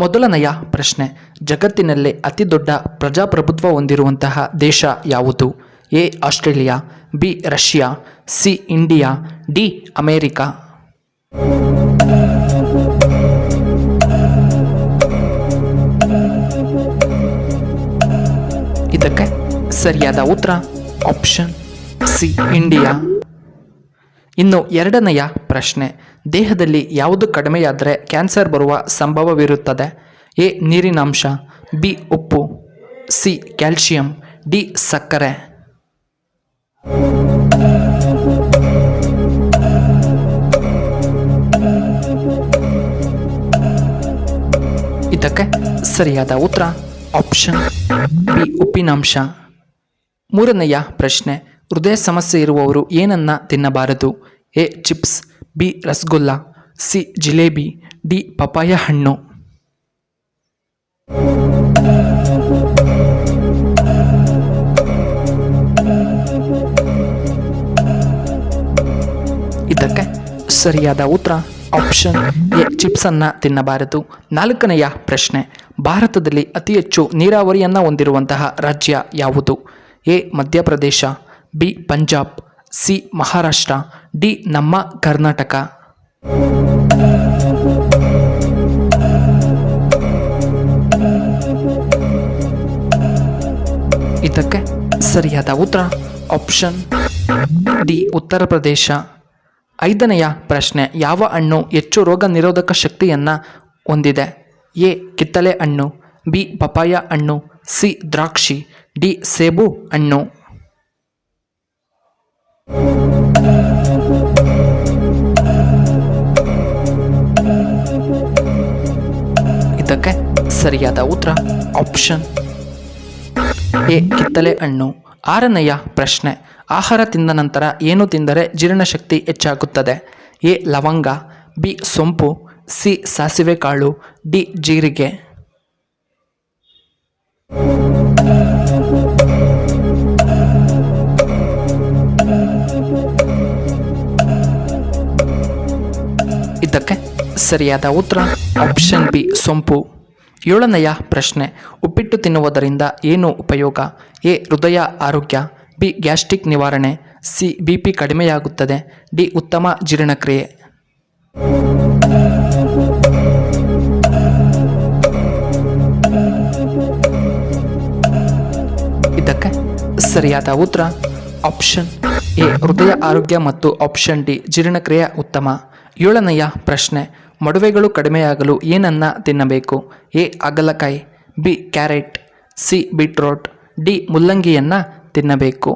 ಮೊದಲನೆಯ ಪ್ರಶ್ನೆ, ಜಗತ್ತಿನಲ್ಲೇ ಅತಿ ದೊಡ್ಡ ಪ್ರಜಾಪ್ರಭುತ್ವ ಹೊಂದಿರುವಂತಹ ದೇಶ ಯಾವುದು? A Australia, B Russia, C India, D America. ಇದಕ್ಕೆ ಸರಿಯಾದ ಉತ್ತರ ಆಪ್ಷನ್ ಸಿ ಇಂಡಿಯಾ. ಇನ್ನು ಎರಡನೆಯ ಪ್ರಶ್ನೆ, ದೇಹದಲ್ಲಿ ಯಾವುದು ಕಡಿಮೆಯಾದರೆ ಕ್ಯಾನ್ಸರ್ ಬರುವ ಸಂಭವವಿರುತ್ತದೆ? ಎ ನೀರಿನಾಂಶ, ಬಿ ಉಪ್ಪು, ಸಿ ಕ್ಯಾಲ್ಸಿಯಂ, ಡಿ ಸಕ್ಕರೆ. ಇದಕ್ಕೆ ಸರಿಯಾದ ಉತ್ತರ ಆಪ್ಷನ್ ಬಿ ಉಪ್ಪಿನಾಂಶ. ಮೂರನೆಯ ಪ್ರಶ್ನೆ, ಹೃದಯ ಸಮಸ್ಯೆ ಇರುವವರು ಏನನ್ನ ತಿನ್ನಬಾರದು? A chips, B rasgulla, C jalebi, D papaya ಹಣ್ಣು. ಇದಕ್ಕೆ ಸರಿಯಾದ ಉತ್ತರ ಆಪ್ಷನ್ ಎ ಚಿಪ್ಸ್ ಅನ್ನ ತಿನ್ನಬಾರದು. ನಾಲ್ಕನೆಯ ಪ್ರಶ್ನೆ, ಭಾರತದಲ್ಲಿ ಅತಿ ಹೆಚ್ಚು ನೀರಾವರಿಯನ್ನು ಹೊಂದಿರುವಂತಹ ರಾಜ್ಯ ಯಾವುದು? A Madhya Pradesh, B Punjab, C Maharashtra, D ನಮ್ಮ ಕರ್ನಾಟಕ. ಇದಕ್ಕೆ ಸರಿಯಾದ ಉತ್ತರ ಆಪ್ಷನ್ ಡಿ ಉತ್ತರ ಪ್ರದೇಶ. ಐದನೆಯ ಪ್ರಶ್ನೆ, ಯಾವ ಹಣ್ಣು ಹೆಚ್ಚು ರೋಗ ನಿರೋಧಕ ಶಕ್ತಿಯನ್ನು ಹೊಂದಿದೆ? ಎ ಕಿತ್ತಳೆ ಹಣ್ಣು, ಬಿ ಪಪಾಯ ಹಣ್ಣು, ಸಿ ದ್ರಾಕ್ಷಿ, ಡಿ ಸೇಬು ಹಣ್ಣು. ಇದಕ್ಕೆ ಸರಿಯಾದ ಉತ್ತರ ಆಪ್ಷನ್ ಎ ಕಿತ್ತಳೆ ಹಣ್ಣು. ಆರನೆಯ ಪ್ರಶ್ನೆ, ಆಹಾರ ತಿಂದ ನಂತರ ಏನು ತಿಂದರೆ ಜೀರ್ಣಶಕ್ತಿ ಹೆಚ್ಚಾಗುತ್ತದೆ? ಎ ಲವಂಗ, ಬಿ ಸೊಂಪು, ಸಿ ಸಾಸಿವೆ ಕಾಳು, ಡಿ ಜೀರಿಗೆ. ಇದಕ್ಕೆ ಸರಿಯಾದ ಉತ್ತರ ಆಪ್ಷನ್ ಬಿ ಸೊಂಪು. ಏಳನೆಯ ಪ್ರಶ್ನೆ, ಉಪ್ಪಿಟ್ಟು ತಿನ್ನುವುದರಿಂದ ಏನು ಉಪಯೋಗ? ಎ ಹೃದಯ ಆರೋಗ್ಯ, ಬಿ ಗ್ಯಾಸ್ಟ್ರಿಕ್ ನಿವಾರಣೆ, ಸಿ ಬಿಪಿ ಕಡಿಮೆಯಾಗುತ್ತದೆ, ಡಿ ಉತ್ತಮ ಜೀರ್ಣಕ್ರಿಯೆ. ಇದಕ್ಕೆ ಸರಿಯಾದ ಉತ್ತರ ಆಪ್ಷನ್ ಎ ಹೃದಯ ಆರೋಗ್ಯ ಮತ್ತು ಆಪ್ಷನ್ ಡಿ ಜೀರ್ಣಕ್ರಿಯೆ ಉತ್ತಮ. ಏಳನೆಯ ಪ್ರಶ್ನೆ, ಮೊಡವೆಗಳು ಕಡಿಮೆಯಾಗಲು ಏನನ್ನ ತಿನ್ನಬೇಕು? ಎ ಹಾಗಲಕಾಯಿ, B carrot, C beetroot, D ಮುಲ್ಲಂಗಿಯನ್ನು ತಿನ್ನಬೇಕು.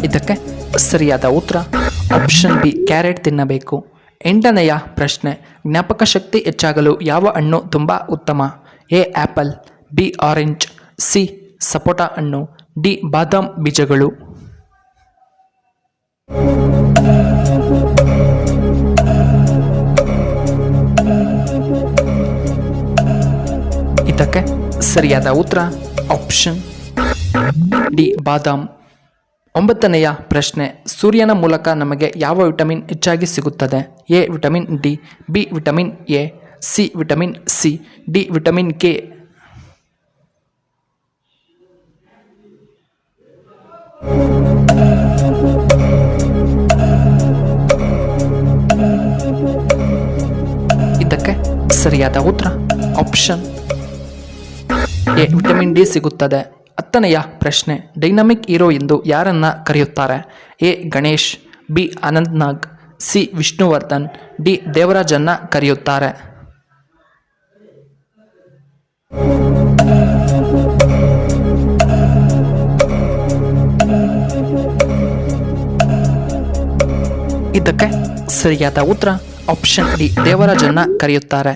ಇದಕ್ಕೆ ಸರಿಯಾದ ಉತ್ತರ ಆಪ್ಷನ್ ಬಿ ಕ್ಯಾರೆಟ್ ತಿನ್ನಬೇಕು. ಎಂಟನೆಯ ಪ್ರಶ್ನೆ, ಜ್ಞಾಪಕ ಶಕ್ತಿ ಹೆಚ್ಚಾಗಲು ಯಾವ ಹಣ್ಣು ತುಂಬ ಉತ್ತಮ? A apple, B orange, C sapota ಹಣ್ಣು, ಡಿ ಬಾದಾಮ್ ಬೀಜಗಳು. ಇದಕ್ಕೆ ಸರಿಯಾದ ಉತ್ತರ ಆಪ್ಷನ್ ಡಿ ಬಾದಾಮ್. ಒಂಬತ್ತನೆಯ ಪ್ರಶ್ನೆ, ಸೂರ್ಯನ ಮೂಲಕ ನಮಗೆ ಯಾವ ವಿಟಮಿನ್ ಹೆಚ್ಚಾಗಿ ಸಿಗುತ್ತದೆ? A vitamin D, B vitamin A, C vitamin C, D vitamin K. ಇದಕ್ಕೆ ಸರಿಯಾದ ಉತ್ತರ ಆಪ್ಷನ್ ಎ ವಿಟಮಿನ್ ಡಿ ಸಿಗುತ್ತದೆ. ಹತ್ತನೆಯ ಪ್ರಶ್ನೆ, ಡೈನಾಮಿಕ್ ಹೀರೋ ಎಂದು ಯಾರನ್ನ ಕರೆಯುತ್ತಾರೆ? A Ganesh, B Anantnag, C Vishnuvardhan, D ದೇವರಾಜನ್ನ ಕರೆಯುತ್ತಾರೆ. ಇದಕ್ಕೆ ಸರಿಯಾದ ಉತ್ತರ ಆಪ್ಷನ್ ಡಿ ದೇವರಾಜನ್ನ ಕರೆಯುತ್ತಾರೆ.